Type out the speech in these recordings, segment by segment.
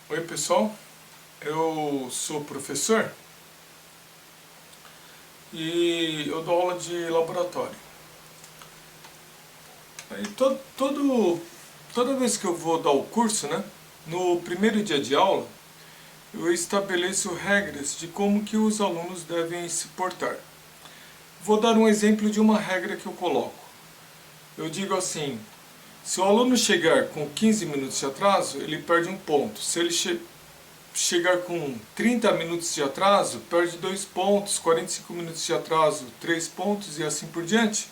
Oi pessoal, eu sou professor e eu dou aula de laboratório. E toda vez que eu vou dar o curso, né, no primeiro dia de aula, eu estabeleço regras de como que os alunos devem se portar. Vou dar um exemplo de uma regra que eu coloco. Eu digo assim: se o aluno chegar com 15 minutos de atraso, ele perde um ponto. Se ele chegar com 30 minutos de atraso, perde 2 pontos, 45 minutos de atraso, 3 pontos e assim por diante.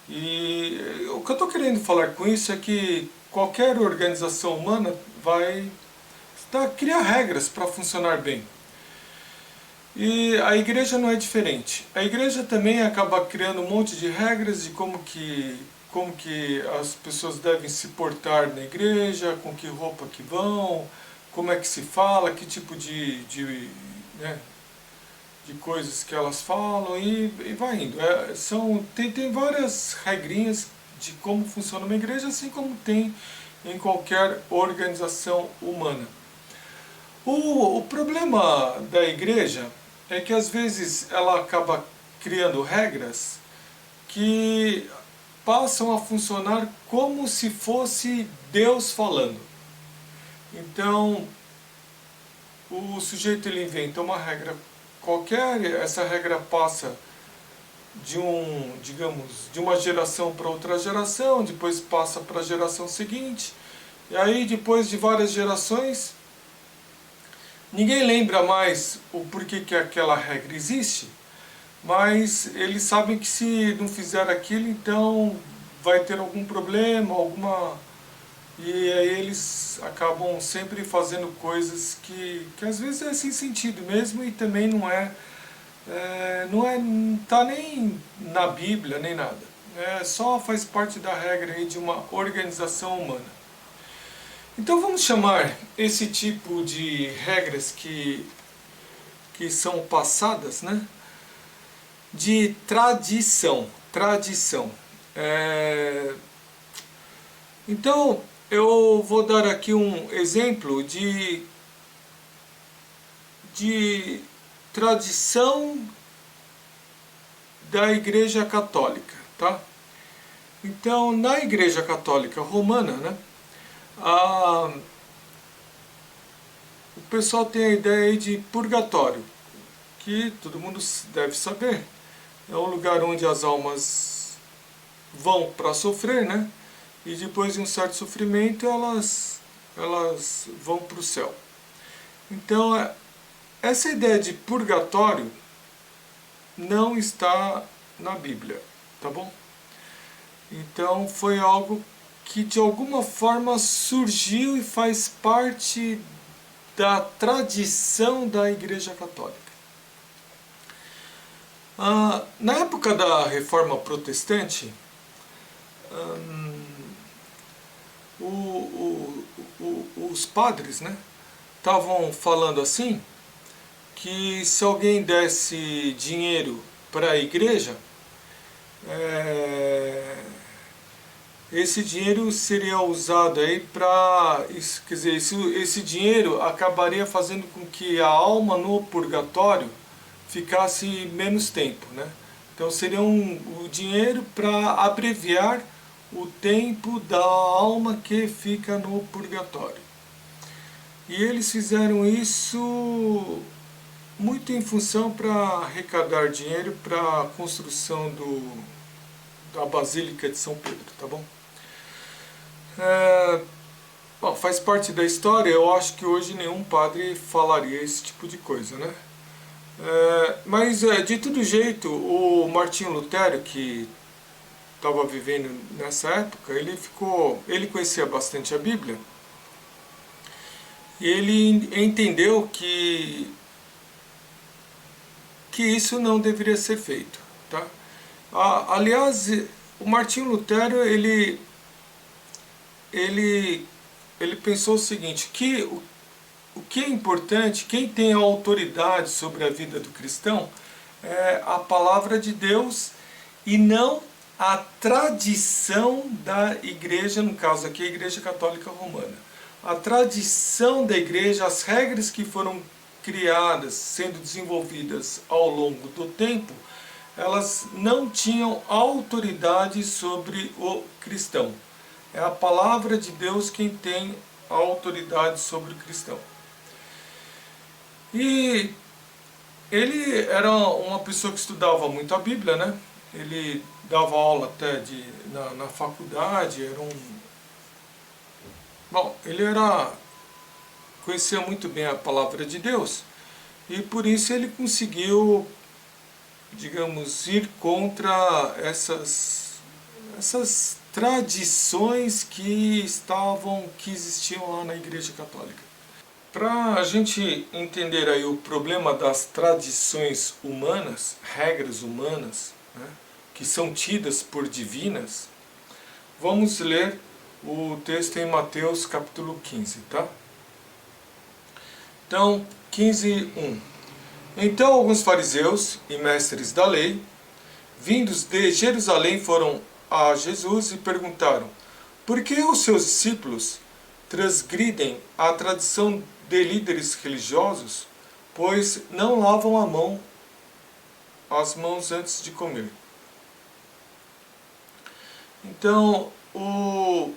E o que eu estou querendo falar com isso é que qualquer organização humana vai criar regras para funcionar bem. E a igreja não é diferente. A igreja também acaba criando um monte de regras de como que as pessoas devem se portar na igreja, com que roupa que vão, como é que se fala, que tipo né, de coisas que elas falam e vai indo. Tem várias regrinhas de como funciona uma igreja, assim como tem em qualquer organização humana. O problema da igreja é que às vezes ela acaba criando regras que passam a funcionar como se fosse Deus falando. Então, o sujeito ele inventa uma regra qualquer, essa regra passa de uma geração para outra geração, depois passa para a geração seguinte, e aí depois de várias gerações, ninguém lembra mais o porquê que aquela regra existe, mas eles sabem que se não fizer aquilo, então vai ter algum problema, e aí eles acabam sempre fazendo coisas que às vezes é sem sentido mesmo e também não tá nem na Bíblia nem nada. Só faz parte da regra aí de uma organização humana. Então vamos chamar esse tipo de regras que são passadas, né, de tradição. Tradição. Então eu vou dar aqui um exemplo de tradição da Igreja Católica, tá? Então, na Igreja Católica Romana, né, o pessoal tem a ideia aí de purgatório, que todo mundo deve saber. É um lugar onde as almas vão para sofrer, né? E depois de um certo sofrimento elas vão para o céu. Então, essa ideia de purgatório não está na Bíblia, tá bom? Então foi algo que de alguma forma surgiu e faz parte da tradição da Igreja Católica. Na época da Reforma Protestante, os padres, né, estavam falando assim, que se alguém desse dinheiro para a igreja, esse dinheiro seria usado aí para, quer dizer, esse dinheiro acabaria fazendo com que a alma no purgatório ficasse menos tempo, né? Então seria o dinheiro para abreviar o tempo da alma que fica no purgatório. E eles fizeram isso muito em função para arrecadar dinheiro para a construção da Basílica de São Pedro, tá bom? Bom, faz parte da história, eu acho que hoje nenhum padre falaria esse tipo de coisa, né? Mas de todo jeito, o Martinho Lutero, que estava vivendo nessa época, ele conhecia bastante a Bíblia, e ele entendeu que isso não deveria ser feito, tá? Aliás, o Martinho Lutero ele pensou o seguinte, que o que é importante, quem tem a autoridade sobre a vida do cristão é a palavra de Deus e não a tradição da igreja, no caso aqui a Igreja Católica Romana. a tradição da igreja, as regras que foram criadas, sendo desenvolvidas ao longo do tempo, elas não tinham autoridade sobre o cristão. É a palavra de Deus quem tem a autoridade sobre o cristão. E ele era uma pessoa que estudava muito a Bíblia, né? Ele dava aula até na faculdade, Bom, conhecia muito bem a palavra de Deus, e por isso ele conseguiu, digamos, ir contra essas tradições que existiam lá na Igreja Católica. Para a gente entender aí o problema das tradições humanas, regras humanas, né, que são tidas por divinas, vamos ler o texto em Mateus capítulo 15, tá? Então, 15:1. Então alguns fariseus e mestres da lei, vindos de Jerusalém, foram a Jesus e perguntaram: por que os seus discípulos transgridem a tradição de líderes religiosos, pois não lavam as mãos antes de comer? Então, o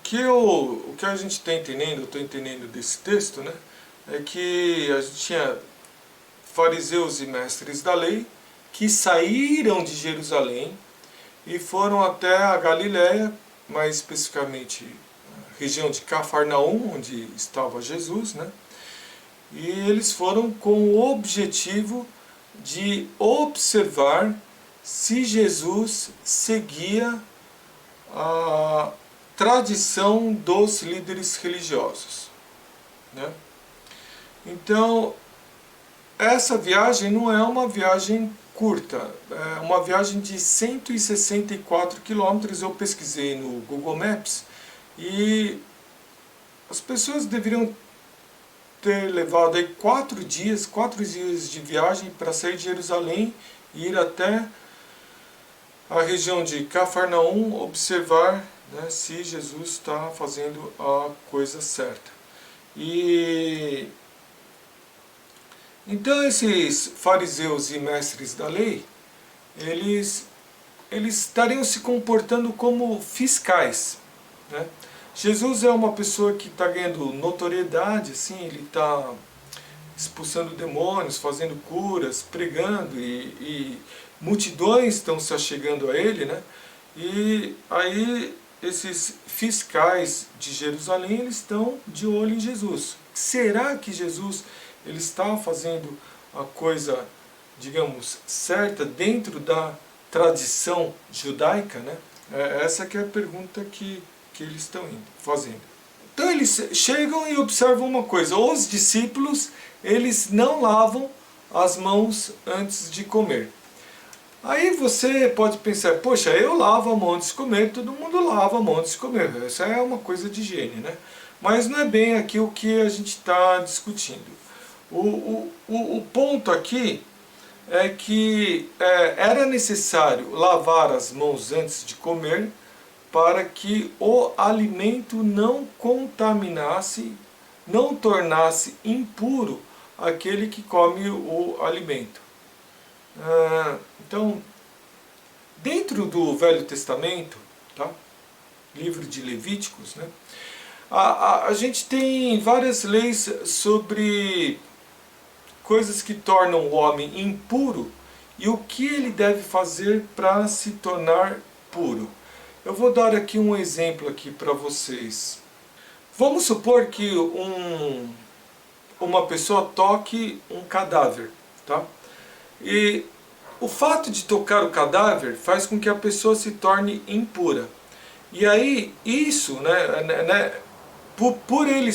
que a gente está entendendo, eu estou entendendo desse texto, né, é que a gente tinha fariseus e mestres da lei que saíram de Jerusalém e foram até a Galiléia, mais especificamente a região de Cafarnaum, onde estava Jesus, né? E eles foram com o objetivo de observar se Jesus seguia a tradição dos líderes religiosos, né? Então, essa viagem não é uma viagem curta, é uma viagem de 164 quilômetros. Eu pesquisei no Google Maps e as pessoas deveriam ter levado aí 4 dias de viagem para sair de Jerusalém e ir até a região de Cafarnaum, observar, né, se Jesus está fazendo a coisa certa. E então esses fariseus e mestres da lei, eles estariam se comportando como fiscais, né? Jesus é uma pessoa que está ganhando notoriedade, assim, ele está expulsando demônios, fazendo curas, pregando, e multidões estão se achegando a ele, né? E aí esses fiscais de Jerusalém, eles estão de olho em Jesus. Será que Jesus ele está fazendo a coisa, digamos, certa dentro da tradição judaica, né? Essa que é a pergunta que eles estão fazendo. Então eles chegam e observam uma coisa: os discípulos, eles não lavam as mãos antes de comer. Aí você pode pensar: poxa, eu lavo a mão antes de comer, todo mundo lava a mão antes de comer, isso é uma coisa de higiene, né? Mas não é bem aqui o que a gente está discutindo. O ponto aqui é que era necessário lavar as mãos antes de comer para que o alimento não contaminasse, não tornasse impuro aquele que come o alimento. Então, dentro do Velho Testamento, tá? Livro de Levíticos, né? A gente tem várias leis sobre coisas que tornam o homem impuro e o que ele deve fazer para se tornar puro. Eu vou dar aqui um exemplo aqui para vocês. Vamos supor que uma pessoa toque um cadáver, tá? E o fato de tocar o cadáver faz com que a pessoa se torne impura. E aí isso, por ele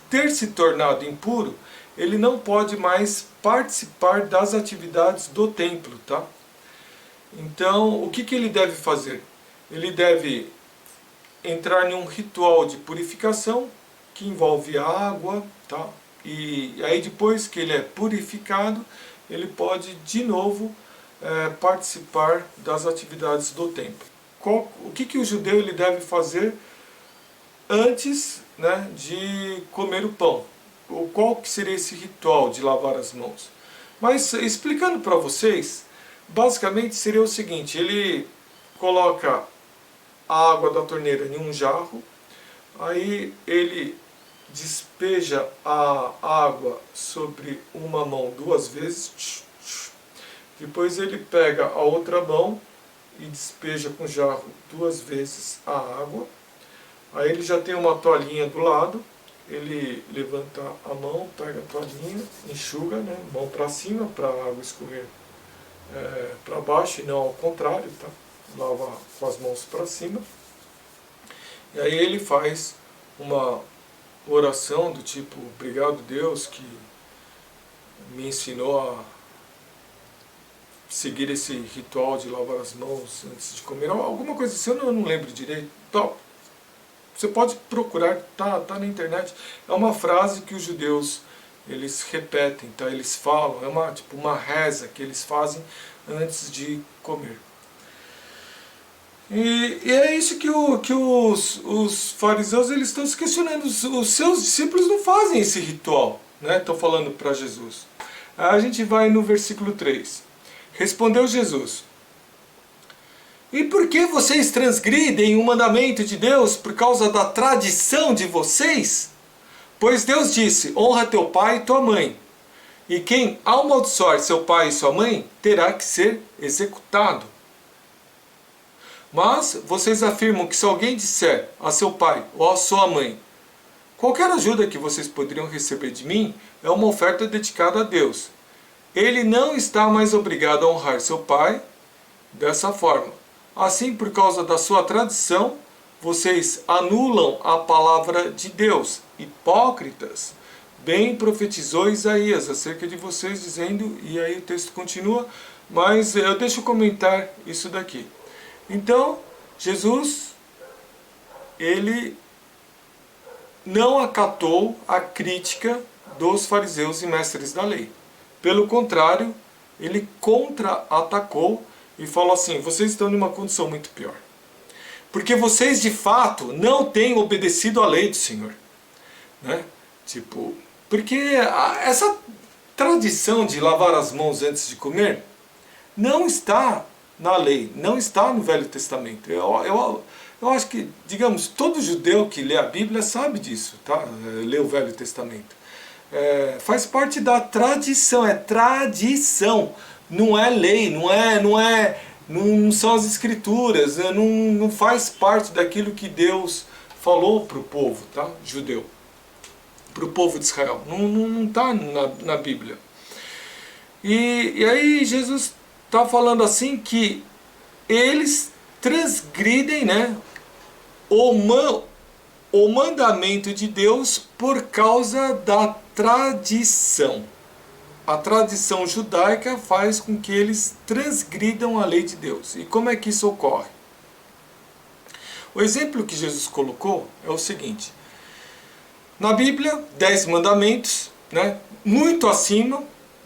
ter se tornado impuro, ele não pode mais participar das atividades do templo, tá? Então, o que ele deve fazer? Ele deve entrar em um ritual de purificação que envolve água, tá? E aí depois que ele é purificado, ele pode de novo participar das atividades do templo. O que o judeu ele deve fazer antes né, de comer o pão. Qual que seria esse ritual de lavar as mãos? Mas explicando para vocês, basicamente seria o seguinte: ele coloca a água da torneira em um jarro, aí ele despeja a água sobre uma mão 2 vezes, depois ele pega a outra mão e despeja com o jarro 2 vezes a água. Aí ele já tem uma toalhinha do lado, ele levanta a mão, pega a toalhinha, enxuga, né, mão para cima para a água escorrer para baixo e não ao contrário, tá? Lava com as mãos para cima. E aí ele faz uma oração do tipo: obrigado Deus que me ensinou a seguir esse ritual de lavar as mãos antes de comer, alguma coisa assim, eu não lembro direito. Então, você pode procurar, tá na internet. É uma frase que os judeus eles repetem, tá? Eles falam, é tipo uma reza que eles fazem antes de comer. E é isso que os fariseus eles estão se questionando. Os seus discípulos não fazem esse ritual, né? Estão falando para Jesus. Aí a gente vai no versículo 3. Respondeu Jesus: e por que vocês transgridem o mandamento de Deus por causa da tradição de vocês? Pois Deus disse: honra teu pai e tua mãe. E quem amaldiçoar seu pai e sua mãe terá que ser executado. Mas vocês afirmam que se alguém disser a seu pai ou a sua mãe: qualquer ajuda que vocês poderiam receber de mim é uma oferta dedicada a Deus, ele não está mais obrigado a honrar seu pai dessa forma. Assim, por causa da sua tradição, vocês anulam a palavra de Deus. Hipócritas! Bem profetizou Isaías acerca de vocês, dizendo, e aí o texto continua, mas eu deixo comentar isso daqui. Então, Jesus, ele não acatou a crítica dos fariseus e mestres da lei. Pelo contrário, ele contra-atacou e falou assim: vocês estão numa condição muito pior. Porque vocês, de fato, não têm obedecido à lei do Senhor. Né? Tipo, porque essa tradição de lavar as mãos antes de comer não está na lei, não está no Velho Testamento. Eu acho que, digamos, todo judeu que lê a Bíblia sabe disso, tá? Lê o Velho Testamento. Faz parte da tradição, é tradição, não é lei, não são as escrituras, não faz parte daquilo que Deus falou para o povo, tá? Judeu, para o povo de Israel, não está na Bíblia. E aí Jesus está falando assim que eles transgridem, né, o mandamento de Deus por causa da tradição. A tradição judaica faz com que eles transgridam a lei de Deus. E como é que isso ocorre? O exemplo que Jesus colocou é o seguinte: na Bíblia, 10 mandamentos, né, muito acima,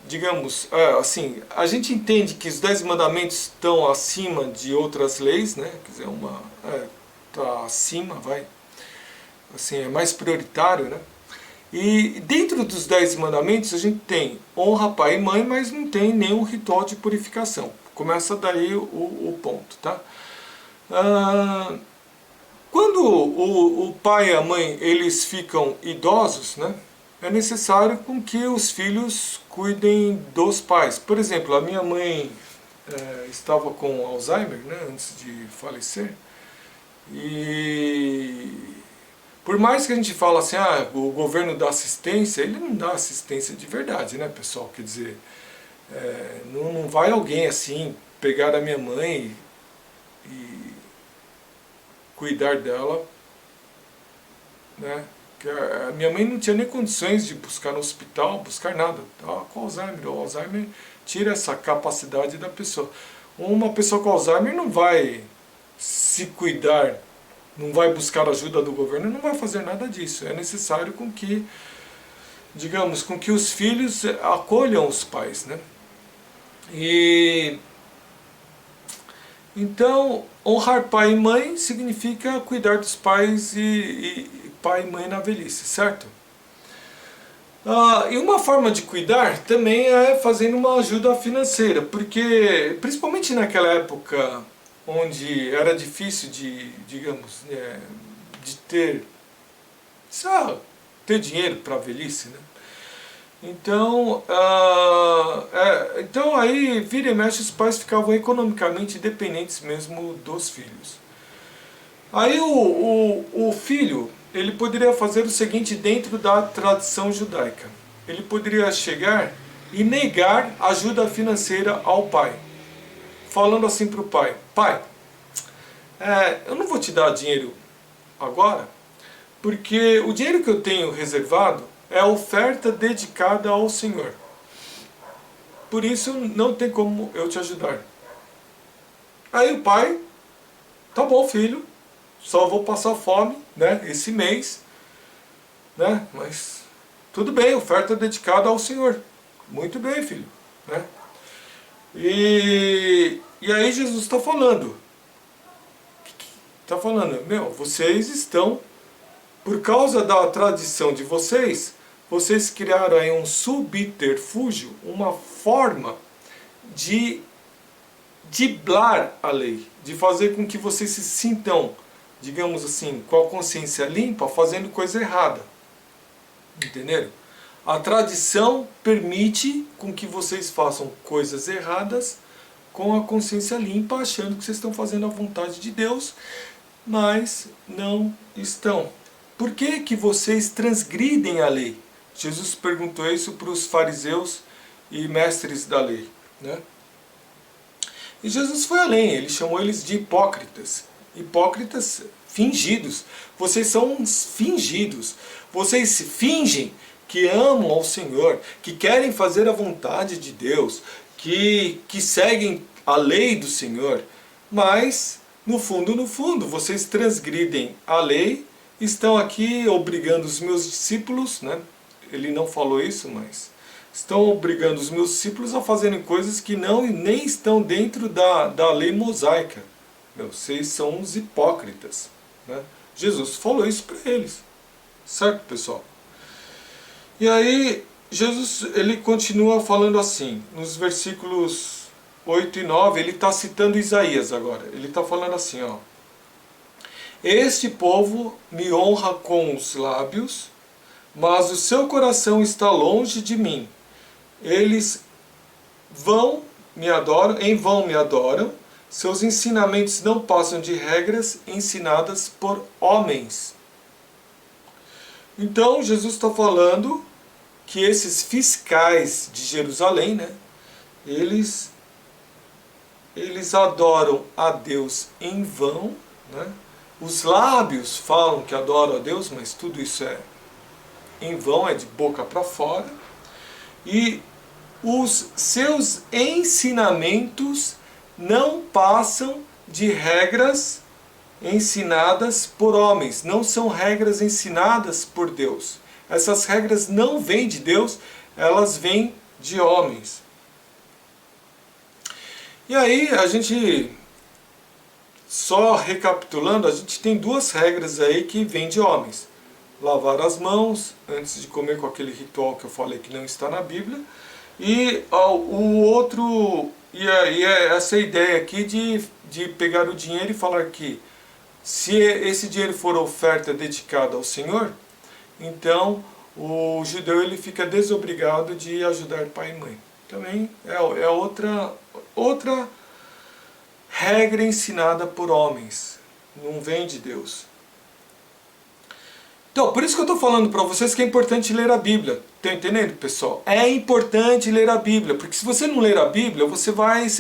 digamos, assim, a gente entende que os 10 mandamentos estão acima de outras leis, né, quer dizer, está acima, assim, é mais prioritário, né? E dentro dos 10 mandamentos a gente tem honra pai e mãe, mas não tem nenhum ritual de purificação. Começa daí o ponto, tá? Quando o pai e a mãe eles ficam idosos, né, é necessário com que os filhos cuidem dos pais. Por exemplo, a minha mãe estava com Alzheimer, né, antes de falecer, e por mais que a gente fale assim, o governo dá assistência, ele não dá assistência de verdade, né, pessoal? Quer dizer, não vai alguém assim pegar a minha mãe e cuidar dela, né? Porque a minha mãe não tinha nem condições de buscar no hospital, buscar nada, tá com Alzheimer. O Alzheimer tira essa capacidade da pessoa. Uma pessoa com Alzheimer não vai se cuidar, não vai buscar ajuda do governo, não vai fazer nada disso. É necessário com que, digamos, com que os filhos acolham os pais, né? E então, honrar pai e mãe significa cuidar dos pais e pai e mãe na velhice, certo? E uma forma de cuidar também é fazendo uma ajuda financeira, porque principalmente naquela época onde era difícil de, digamos, de ter, ter dinheiro para a velhice, né? Então, então aí vira e mexe os pais ficavam economicamente dependentes mesmo dos filhos. Aí o filho, ele poderia fazer o seguinte dentro da tradição judaica. Ele poderia chegar e negar ajuda financeira ao pai. Falando assim para o pai, pai, eu não vou te dar dinheiro agora, porque o dinheiro que eu tenho reservado é a oferta dedicada ao Senhor. Por isso não tem como eu te ajudar. Aí o pai, tá bom filho, só vou passar fome, né, esse mês, né, mas tudo bem, oferta dedicada ao Senhor. Muito bem, filho, né? E aí Jesus está falando, vocês estão, por causa da tradição de vocês, vocês criaram aí um subterfúgio, uma forma de driblar a lei, de fazer com que vocês se sintam, digamos assim, com a consciência limpa, fazendo coisa errada. Entenderam? A tradição permite com que vocês façam coisas erradas com a consciência limpa, achando que vocês estão fazendo a vontade de Deus, mas não estão. Por que que vocês transgridem a lei? Jesus perguntou isso para os fariseus e mestres da lei, né? E Jesus foi além, ele chamou eles de hipócritas. Hipócritas fingidos. Vocês são uns fingidos. Vocês fingem que amam ao Senhor, que querem fazer a vontade de Deus, que seguem a lei do Senhor, mas no fundo, vocês transgridem a lei, estão aqui obrigando os meus discípulos, né? Ele não falou isso, mas estão obrigando os meus discípulos a fazerem coisas que nem estão dentro da lei mosaica. Vocês são uns hipócritas, né? Jesus falou isso para eles, certo, pessoal? E aí Jesus, ele continua falando assim, nos versículos 8 e 9, ele está citando Isaías agora. Ele está falando assim, ó: este povo me honra com os lábios, mas o seu coração está longe de mim. Eles em vão me adoram, seus ensinamentos não passam de regras ensinadas por homens. Então Jesus está falando que esses fiscais de Jerusalém, né, eles adoram a Deus em vão, né? Os lábios falam que adoram a Deus, mas tudo isso é em vão, é de boca para fora. E os seus ensinamentos não passam de regras ensinadas por homens, não são regras ensinadas por Deus. Essas regras não vêm de Deus, elas vêm de homens. E aí, a gente, só recapitulando, a gente tem duas regras aí que vêm de homens: lavar as mãos antes de comer, com aquele ritual que eu falei que não está na Bíblia, e o outro, e essa ideia aqui de pegar o dinheiro e falar que se esse dinheiro for oferta dedicada ao Senhor, então o judeu ele fica desobrigado de ajudar pai e mãe. Também é outra regra ensinada por homens, não vem de Deus. Então, por isso que eu estou falando para vocês que é importante ler a Bíblia. Está entendendo, pessoal? É importante ler a Bíblia, porque se você não ler a Bíblia, você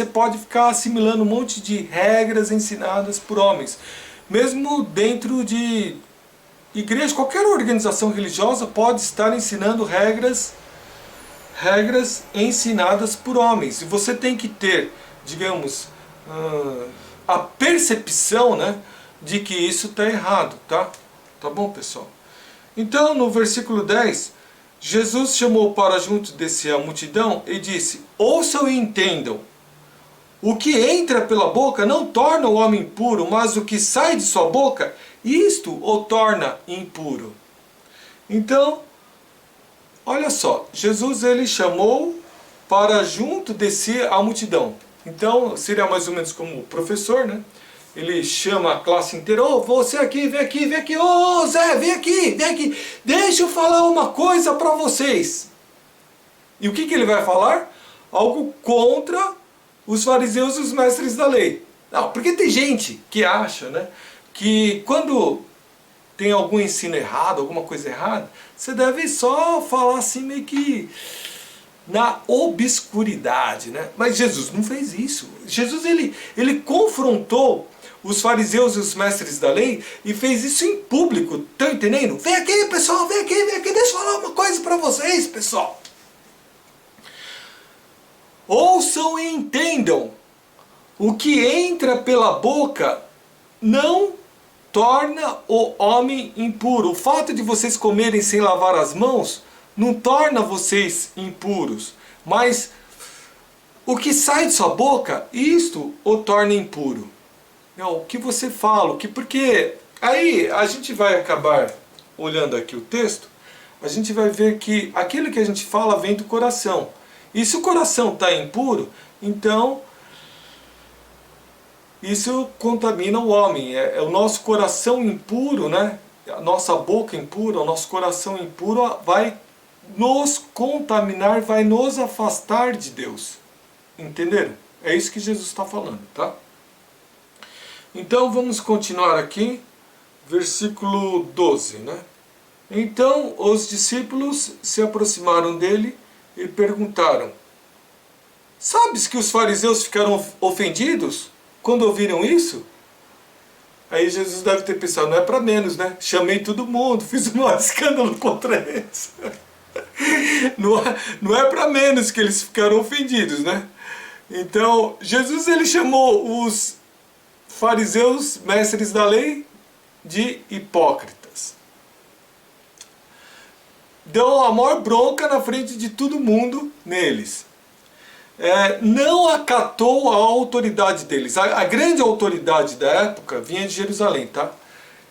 pode ficar assimilando um monte de regras ensinadas por homens. Mesmo dentro de igreja, qualquer organização religiosa pode estar ensinando regras ensinadas por homens. E você tem que ter, digamos, a percepção, né, de que isso está errado, tá? Tá bom, pessoal? Então, no versículo 10, Jesus chamou para junto de si a multidão e disse: ouçam e entendam. O que entra pela boca não torna o homem puro, mas o que sai de sua boca, Isto o torna impuro. Então, olha só, Jesus ele chamou para junto de si a multidão. Então, seria mais ou menos como o professor, né? Ele chama a classe inteira: ô, você aqui, vem aqui, vem aqui, ô Zé, vem aqui, deixa eu falar uma coisa para vocês. E o que ele vai falar? Algo contra os fariseus e os mestres da lei. Não, porque tem gente que acha, né, que quando tem algum ensino errado, alguma coisa errada, você deve só falar assim meio que na obscuridade, né? Mas Jesus não fez isso. Jesus ele confrontou os fariseus e os mestres da lei e fez isso em público. Estão entendendo? Vem aqui, pessoal, vem aqui, deixa eu falar uma coisa para vocês, pessoal. Ouçam e entendam. O que entra pela boca não torna o homem impuro. O fato de vocês comerem sem lavar as mãos não torna vocês impuros. Mas o que sai de sua boca, isto o torna impuro. O que você fala, porque aí a gente vai acabar olhando aqui o texto, a gente vai ver que aquilo que a gente fala vem do coração. E se o coração está impuro, então isso contamina o homem. É o nosso coração impuro, né? A nossa boca impura, o nosso coração impuro vai nos contaminar, vai nos afastar de Deus. Entenderam? É isso que Jesus está falando, tá? Então vamos continuar aqui, versículo 12, né? Então os discípulos se aproximaram dele e perguntaram: sabes que os fariseus ficaram ofendidos quando ouviram isso? Aí Jesus deve ter pensado: não é para menos, né? Chamei todo mundo, fiz um maior escândalo contra eles. Não é para menos que eles ficaram ofendidos, né? Então Jesus ele chamou os fariseus, mestres da lei, de hipócritas. Deu a maior bronca na frente de todo mundo neles. Não acatou a autoridade deles. A grande autoridade da época vinha de Jerusalém, tá?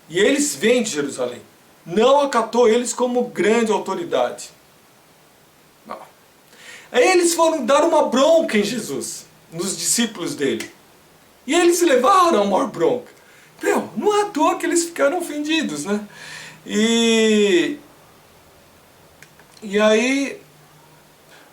E eles vêm de Jerusalém. Não acatou eles como grande autoridade. Não. Aí eles foram dar uma bronca em Jesus, nos discípulos dele. E eles levaram a maior bronca. Não é à toa que eles ficaram ofendidos, né? E aí,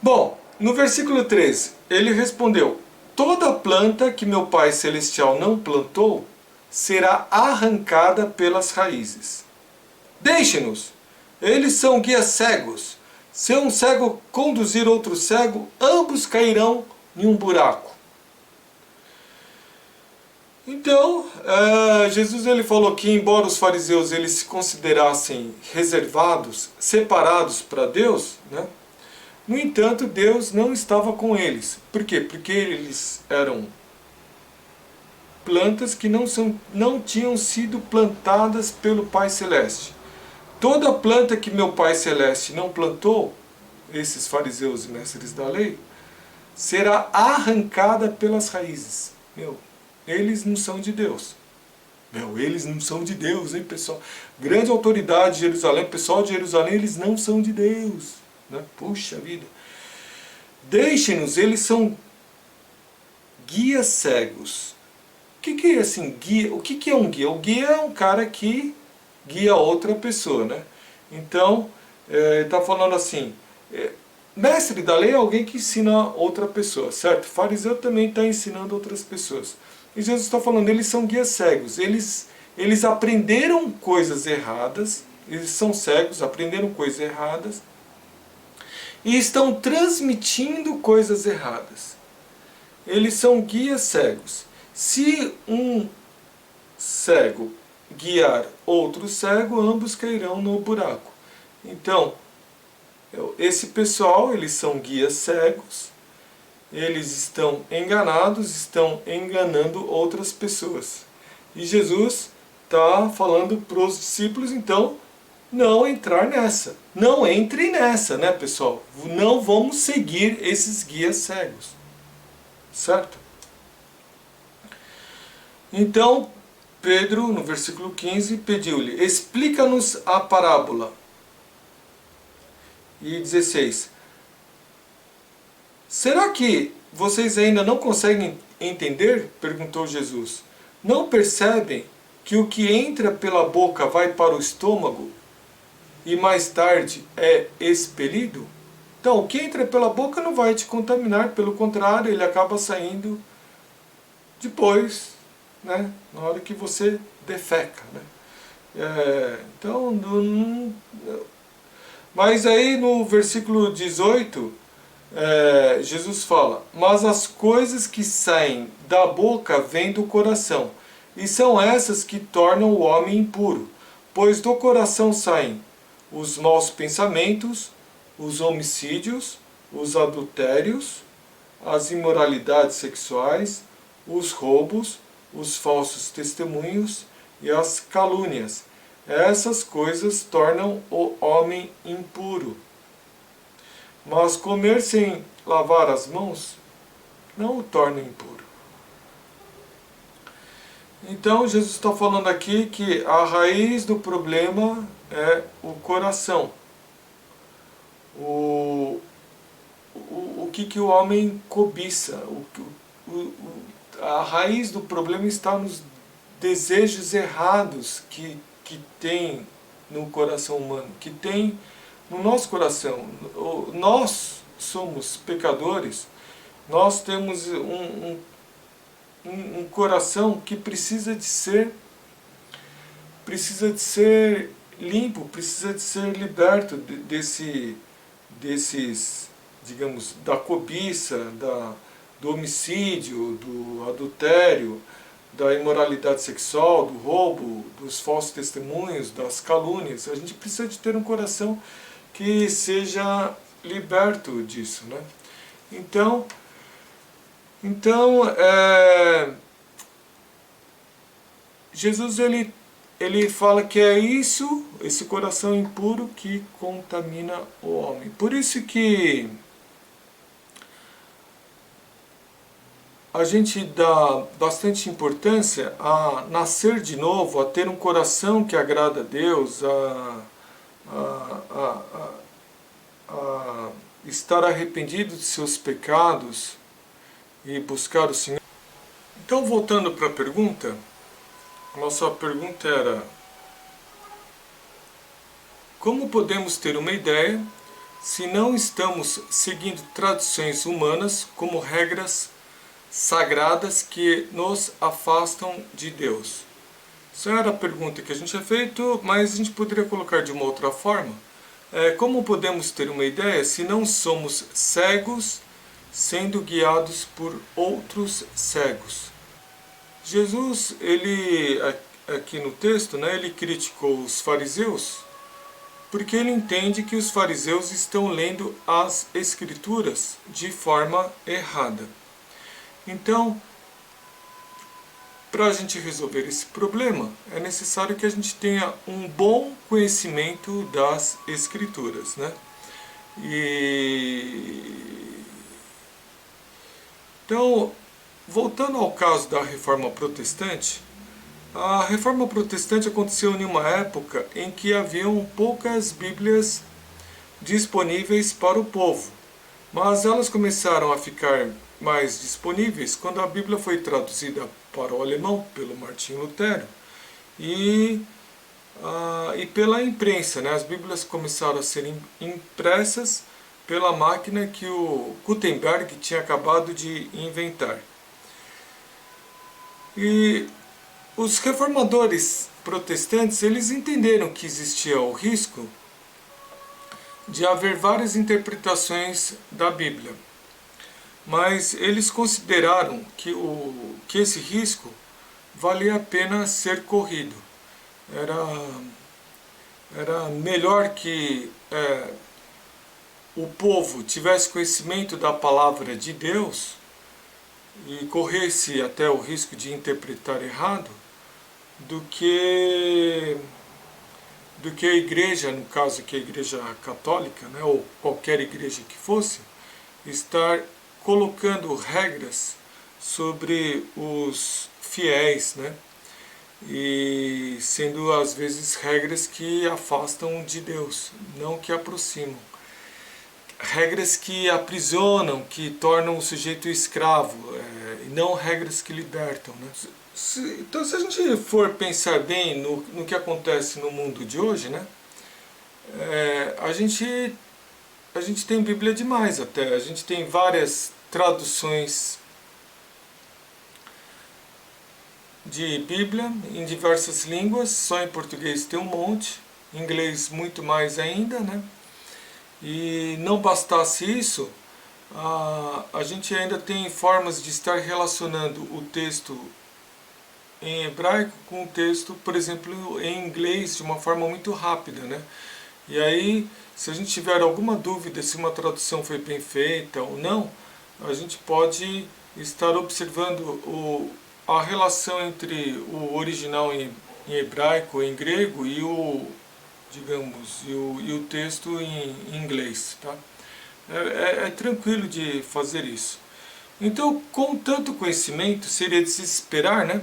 bom, no versículo 13, ele respondeu: toda planta que meu Pai Celestial não plantou será arrancada pelas raízes. Deixe-nos, eles são guias cegos. Se um cego conduzir outro cego, ambos cairão em um buraco. Então, Jesus ele falou que embora os fariseus eles se considerassem reservados, separados para Deus, né? No entanto, Deus não estava com eles. Por quê? Porque eles eram plantas que não tinham sido plantadas pelo Pai Celeste. Toda planta que meu Pai Celeste não plantou, esses fariseus e mestres da lei, será arrancada pelas raízes. Eles não são de Deus. Eles não são de Deus, hein, pessoal? Grande autoridade de Jerusalém, pessoal de Jerusalém, eles não são de Deus. Né? Puxa vida. Deixem-nos, eles são guias cegos. O que é assim, guia? O que é um guia? O guia é um cara que guia outra pessoa, né? Então, ele está falando assim, mestre da lei é alguém que ensina outra pessoa, certo? Fariseu também está ensinando outras pessoas. E Jesus está falando, eles são guias cegos, eles aprenderam coisas erradas, eles são cegos, aprenderam coisas erradas, e estão transmitindo coisas erradas. Eles são guias cegos. Se um cego guiar outro cego, ambos cairão no buraco. Então, esse pessoal, eles são guias cegos, eles estão enganados, estão enganando outras pessoas. E Jesus está falando para os discípulos, então, não entrar nessa. Não entrem nessa, né, pessoal? Não vamos seguir esses guias cegos. Certo? Então, Pedro, no versículo 15, pediu-lhe: explica-nos a parábola. E 16: será que vocês ainda não conseguem entender? Perguntou Jesus. Não percebem que o que entra pela boca vai para o estômago e mais tarde é expelido? Então, o que entra pela boca não vai te contaminar, pelo contrário, ele acaba saindo depois, né, na hora que você defeca, né? Então, mas aí no versículo 18, Jesus fala: mas as coisas que saem da boca vêm do coração, e são essas que tornam o homem impuro, pois do coração saem os maus pensamentos, os homicídios, os adultérios, as imoralidades sexuais, os roubos, os falsos testemunhos e as calúnias. Essas coisas tornam o homem impuro. Mas comer sem lavar as mãos não o torna impuro. Então Jesus está falando aqui que a raiz do problema é o coração. O que o homem cobiça. A raiz do problema está nos desejos errados que tem no coração humano, que tem no nosso coração. Nós somos pecadores, nós temos um coração que precisa de ser limpo, precisa de ser liberto desses, digamos, da cobiça, do homicídio, do adultério, da imoralidade sexual, do roubo, dos falsos testemunhos, das calúnias. A gente precisa de ter um coração que seja liberto disso, né? Então Jesus ele fala que é isso, esse coração impuro, que contamina o homem. Por isso que a gente dá bastante importância a nascer de novo, a ter um coração que agrada a Deus, a estar arrependido de seus pecados e buscar o Senhor. Então, voltando para a pergunta, nossa pergunta era: como podemos ter uma ideia se não estamos seguindo tradições humanas como regras sagradas que nos afastam de Deus? Essa era a pergunta que a gente tinha feito, mas a gente poderia colocar de uma outra forma. Como podemos ter uma ideia se não somos cegos sendo guiados por outros cegos? Jesus, ele aqui no texto, né, ele criticou os fariseus porque ele entende que os fariseus estão lendo as Escrituras de forma errada. Então, para a gente resolver esse problema, é necessário que a gente tenha um bom conhecimento das Escrituras, né? Então, voltando ao caso da Reforma Protestante, a Reforma Protestante aconteceu em uma época em que haviam poucas Bíblias disponíveis para o povo, mas elas começaram a ficar mais disponíveis quando a Bíblia foi traduzida para o alemão pelo Martinho Lutero e pela imprensa, né? As Bíblias começaram a ser impressas pela máquina que o Gutenberg tinha acabado de inventar. E os reformadores protestantes, eles entenderam que existia o risco de haver várias interpretações da Bíblia, mas eles consideraram que esse risco valia a pena ser corrido. Era melhor que o povo tivesse conhecimento da palavra de Deus e corresse até o risco de interpretar errado, do que a igreja, no caso que a igreja católica, né, ou qualquer igreja que fosse, estar colocando regras sobre os fiéis, né? e sendo às vezes regras que afastam de Deus, não que aproximam. Regras que aprisionam, que tornam o sujeito escravo, e não regras que libertam, né? Então, se a gente for pensar bem no que acontece no mundo de hoje, né, a gente tem Bíblia demais até, a gente tem várias traduções de Bíblia em diversas línguas, só em português tem um monte, em inglês muito mais ainda, né? E não bastasse isso, a gente ainda tem formas de estar relacionando o texto em hebraico com o texto, por exemplo, em inglês, de uma forma muito rápida, né? E aí, se a gente tiver alguma dúvida se uma tradução foi bem feita ou não, a gente pode estar observando a relação entre o original em hebraico, em grego, e o, digamos, e o texto em inglês, tá? É tranquilo de fazer isso. Então, com tanto conhecimento, seria de se esperar, né,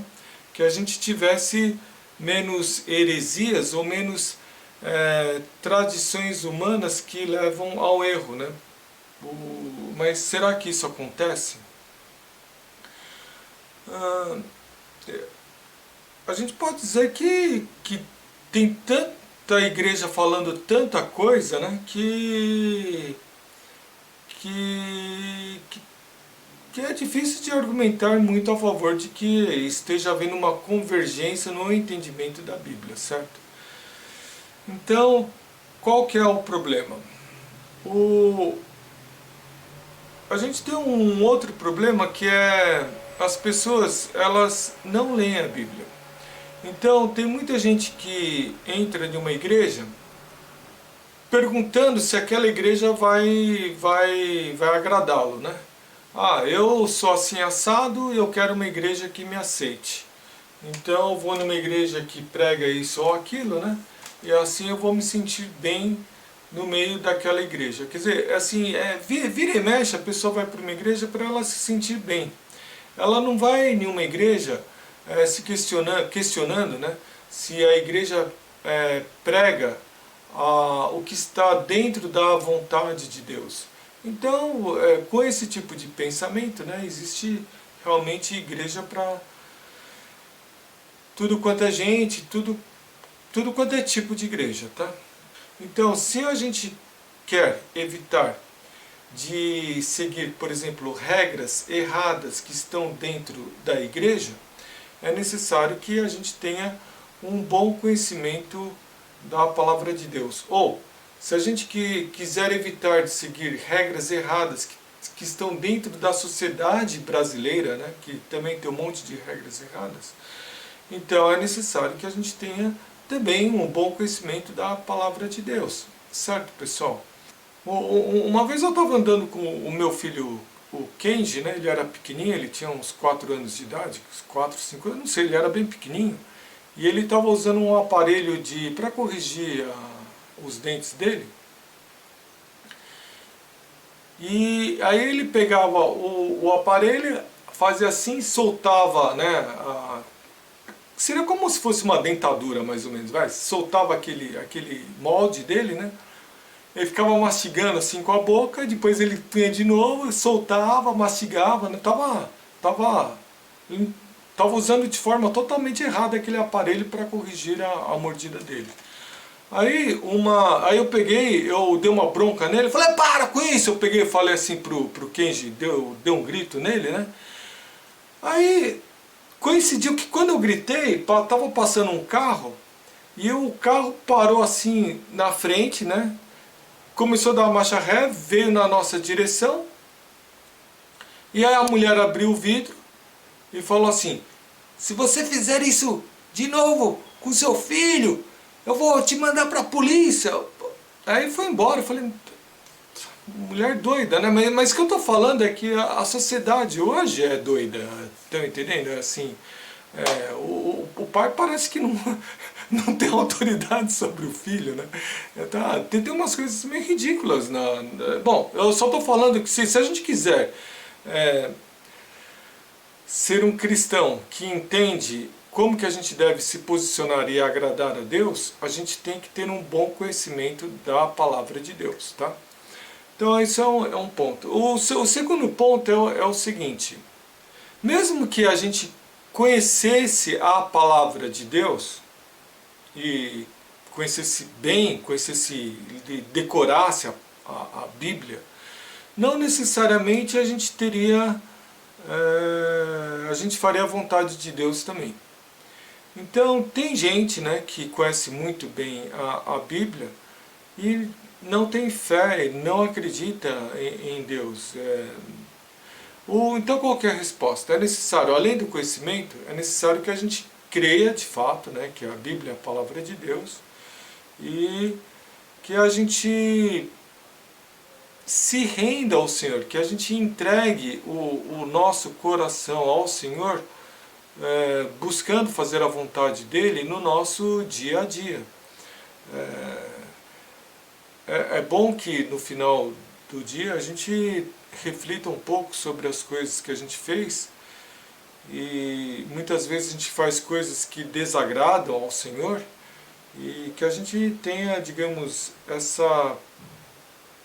que a gente tivesse menos heresias ou menos tradições humanas que levam ao erro, né? Mas será que isso acontece? A gente pode dizer que tem tanta igreja falando tanta coisa, né, que, que é difícil de argumentar muito a favor de que esteja havendo uma convergência no entendimento da Bíblia, certo? Então, qual que é o problema? A gente tem um outro problema que é as pessoas, elas não leem a Bíblia. Então, tem muita gente que entra em uma igreja perguntando se aquela igreja vai agradá-lo, né? Ah, eu sou assim assado e eu quero uma igreja que me aceite. Então eu vou numa igreja que prega isso ou aquilo, né? E assim eu vou me sentir bem no meio daquela igreja. Quer dizer, assim, vira e mexe, a pessoa vai para uma igreja para ela se sentir bem. Ela não vai em nenhuma igreja se questionando, né, se a igreja prega o que está dentro da vontade de Deus. Então, com esse tipo de pensamento, né, existe realmente igreja para tudo quanto é gente, tudo quanto é tipo de igreja, tá? Então, se a gente quer evitar de seguir, por exemplo, regras erradas que estão dentro da igreja, é necessário que a gente tenha um bom conhecimento da palavra de Deus. Ou, se a gente quiser evitar de seguir regras erradas que estão dentro da sociedade brasileira, né, que também tem um monte de regras erradas, então é necessário que a gente tenha também um bom conhecimento da palavra de Deus. Certo, pessoal? Uma vez eu estava andando com o meu filho, o Kenji, né? Ele era pequenininho, ele tinha uns 4 anos de idade, 4, 5 anos, não sei, ele era bem pequenininho. E ele estava usando um aparelho para corrigir os dentes dele. E aí ele pegava o aparelho, fazia assim, soltava, né? Seria como se fosse uma dentadura, mais ou menos, vai? Soltava aquele molde dele, né? Ele ficava mastigando assim com a boca, depois ele punha de novo, soltava, mastigava, né? Tava usando de forma totalmente errada aquele aparelho para corrigir a mordida dele. Aí eu dei uma bronca nele, falei, para com isso! Eu peguei e falei assim pro Kenji, deu um grito nele, né? Aí coincidiu que quando eu gritei, tava passando um carro, e o carro parou assim na frente, né? Começou a dar uma marcha ré, veio na nossa direção, e aí a mulher abriu o vidro e falou assim, se você fizer isso de novo com seu filho, eu vou te mandar para a polícia. Aí foi embora, eu falei, mulher doida, né? Mas o que eu estou falando é que a sociedade hoje é doida, estão entendendo? É assim, o pai parece que não tem autoridade sobre o filho, né? Tem umas coisas meio ridículas. Bom, eu só estou falando que se a gente quiser ser um cristão que entende como que a gente deve se posicionar e agradar a Deus, a gente tem que ter um bom conhecimento da palavra de Deus, tá? Então isso é um ponto. O segundo ponto é o seguinte: mesmo que a gente conhecesse a palavra de Deus, e conhecesse bem, decorasse a Bíblia, não necessariamente a gente teria, a gente faria a vontade de Deus também. Então tem gente, né, que conhece muito bem a Bíblia e não tem fé, não acredita em Deus. Então qual que é a resposta? É necessário, além do conhecimento, é necessário que a gente creia de fato, né, que a Bíblia é a palavra de Deus, e que a gente se renda ao Senhor, que a gente entregue o nosso coração ao Senhor, buscando fazer a vontade dEle no nosso dia a dia. É bom que no final do dia a gente reflita um pouco sobre as coisas que a gente fez, e muitas vezes a gente faz coisas que desagradam ao Senhor, e que a gente tenha, digamos, essa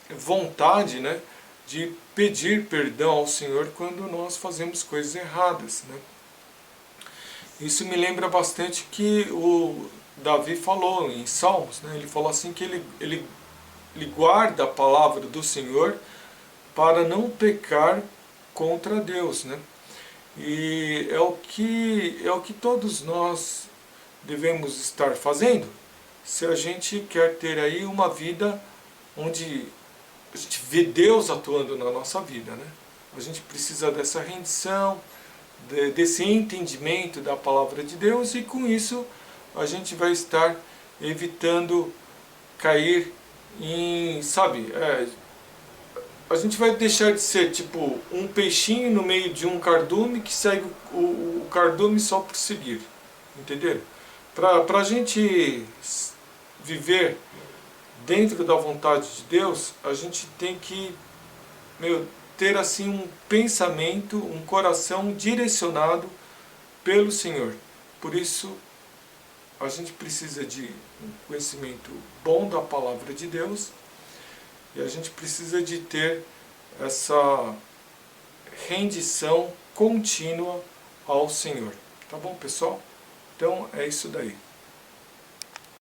vontade, né, de pedir perdão ao Senhor quando nós fazemos coisas erradas, né? Isso me lembra bastante que o Davi falou em Salmos, né? Ele falou assim que ele guarda a palavra do Senhor para não pecar contra Deus, né? E é o que todos nós devemos estar fazendo, se a gente quer ter aí uma vida onde a gente vê Deus atuando na nossa vida, né? A gente precisa dessa rendição, desse entendimento da palavra de Deus, e com isso a gente vai estar evitando cair em, sabe, a gente vai deixar de ser tipo um peixinho no meio de um cardume que segue o cardume só por seguir, entenderam? Para a gente viver dentro da vontade de Deus, a gente tem que ter assim um pensamento, um coração direcionado pelo Senhor. Por isso, a gente precisa de um conhecimento bom da palavra de Deus, e a gente precisa de ter essa rendição contínua ao Senhor. Tá bom, pessoal? Então é isso daí.